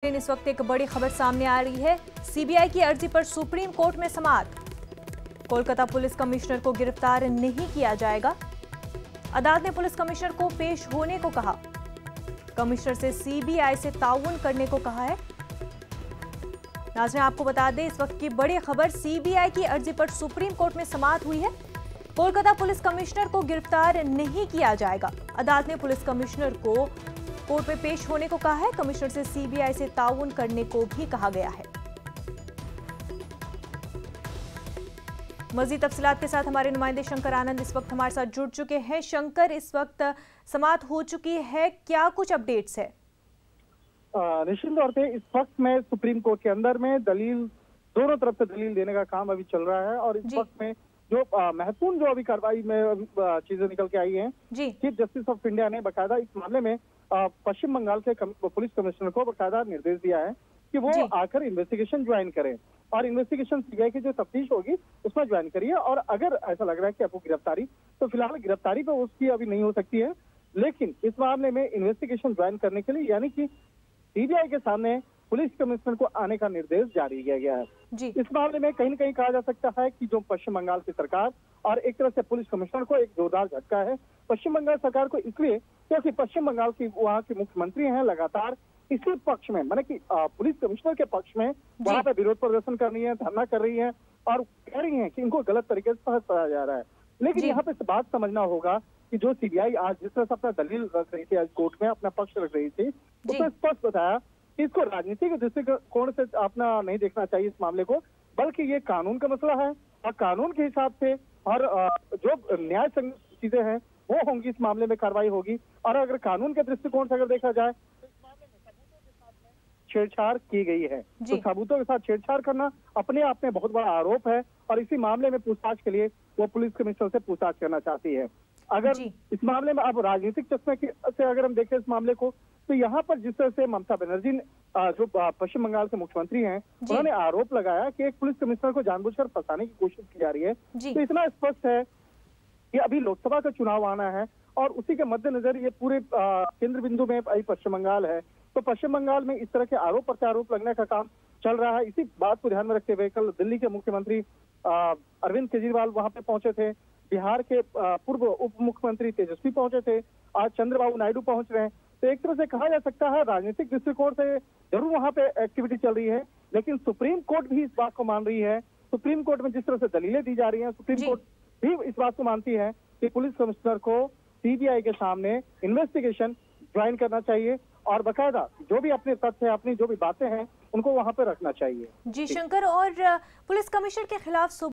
इस वक्त एक बड़ी खबर सामने आ रही है। सीबीआई की अर्जी पर सुप्रीम कोर्ट में समाअत। कोलकाता पुलिस कमिश्नर को गिरफ्तार नहीं किया जाएगा। अदालत ने पुलिस कमिश्नर को पेश होने को कहा। कमिश्नर से सीबीआई से ताउन करने को कहा है। नाज़रीन, आपको बता दें, इस वक्त की बड़ी खबर, सीबीआई की अर्जी पर सुप्रीम कोर्ट में समाअत हुई है। कोलकाता पुलिस कमिश्नर को गिरफ्तार नहीं किया जाएगा। अदालत ने पुलिस कमिश्नर को कोर्ट में पेश होने को कहा है। कमिश्नर से सीबीआई से ताउन करने को भी कहा गया है। मजीद तफसीलात के साथ हमारे नुमाइंदे शंकर आनंद इस वक्त हमारे साथ जुड़ चुके हैं। शंकर, इस वक्त समाअत हो चुकी है, क्या कुछ अपडेट्स है? निश्चित तौर पे इस वक्त में सुप्रीम कोर्ट के अंदर में दलील, दोनों तरफ से दलील देने का काम अभी चल रहा है। और इस वक्त में जो महत्वपूर्ण जो अभी कार्रवाई में चीजें निकल के आई हैं, चीफ जस्टिस ऑफ इंडिया ने बकायदा इस मामले में पश्चिम बंगाल के पुलिस कमिश्नर को बकायदा निर्देश दिया है कि वो आकर इन्वेस्टिगेशन ज्वाइन करें और इन्वेस्टिगेशन सीबीआई की जो तफ्तीश होगी उसमें ज्वाइन करिए। और अगर ऐसा लग रहा है कि आपको गिरफ्तारी, तो फिलहाल गिरफ्तारी पे उसकी अभी नहीं हो सकती है, लेकिन इस मामले में इन्वेस्टिगेशन ज्वाइन करने के लिए यानी कि सीबीआई के सामने पुलिस कमिश्नर को आने का निर्देश जारी किया गया है। इस मामले में कहीं न कहीं कहा जा सकता है कि जो पश्चिम बंगाल की सरकार और एक तरह से पुलिस कमिश्नर को एक जोरदार झटका है। पश्चिम बंगाल सरकार को इसलिए क्योंकि पश्चिम बंगाल की वहाँ के मुख्यमंत्री हैं, लगातार इसी पक्ष में, माने कि पुलिस कमिश्नर के पक्ष में वहाँ पे विरोध प्रदर्शन कर रही है, धरना कर रही है और कह रही है कि इनको गलत तरीके से फंसाया जा रहा है। लेकिन यहाँ पे बात समझना होगा कि जो सीबीआई आज जिस तरह से अपना दलील रख रही थी, आज कोर्ट में अपना पक्ष रख रही थी, उसने स्पष्ट बताया कि इसको राजनीतिक दृष्टिकोण से अपना नहीं देखना चाहिए इस मामले को, बल्कि ये कानून का मसला है और कानून के हिसाब से और जो न्याय संगत चीजें हैं वो होंगी, इस मामले में कार्रवाई होगी। और अगर कानून के दृष्टिकोण से अगर देखा जाए तो इस मामले में सबूतों के साथ में छेड़छाड़ की गई है, तो सबूतों के साथ छेड़छाड़ करना अपने आप में बहुत बड़ा आरोप है और इसी मामले में पूछताछ के लिए वो पुलिस कमिश्नर से पूछताछ करना चाहती है। अगर इस मामले में अब राजनीतिक चश्मे से अगर हम देखें इस मामले को, तो यहाँ पर जिस तरह से ममता बनर्जी जो पश्चिम बंगाल के मुख्यमंत्री हैं, उन्होंने आरोप लगाया कि एक पुलिस कमिश्नर को जानबूझकर फंसाने की कोशिश की जा रही है, तो इतना स्पष्ट है कि अभी लोकसभा का चुनाव आना है और उसी के मद्देनजर ये पूरे केंद्र बिंदु में पश्चिम बंगाल है। तो पश्चिम बंगाल में इस तरह के आरोप प्रत्यारोप लगने का काम चल रहा है। इसी बात को ध्यान में रखते हुए कल दिल्ली के मुख्यमंत्री अरविंद केजरीवाल वहां पे पहुंचे थे, बिहार के पूर्व उप मुख्यमंत्री तेजस्वी पहुंचे थे, आज चंद्रबाबू नायडू पहुंच रहे हैं। तो एक तरह से कहा जा सकता है राजनीतिक दृष्टिकोण से जरूर वहां पे एक्टिविटी चल रही है, लेकिन सुप्रीम कोर्ट भी इस बात को मान रही है। सुप्रीम कोर्ट में जिस तरह से दलीलें दी जा रही हैं, सुप्रीम कोर्ट भी इस बात को मानती है कि पुलिस कमिश्नर को सीबीआई के सामने इन्वेस्टिगेशन ज्वाइन करना चाहिए और बकायदा जो भी अपने तथ्य, अपनी जो भी बातें हैं, उनको वहां पे रखना चाहिए। जी शंकर, और पुलिस कमिश्नर के खिलाफ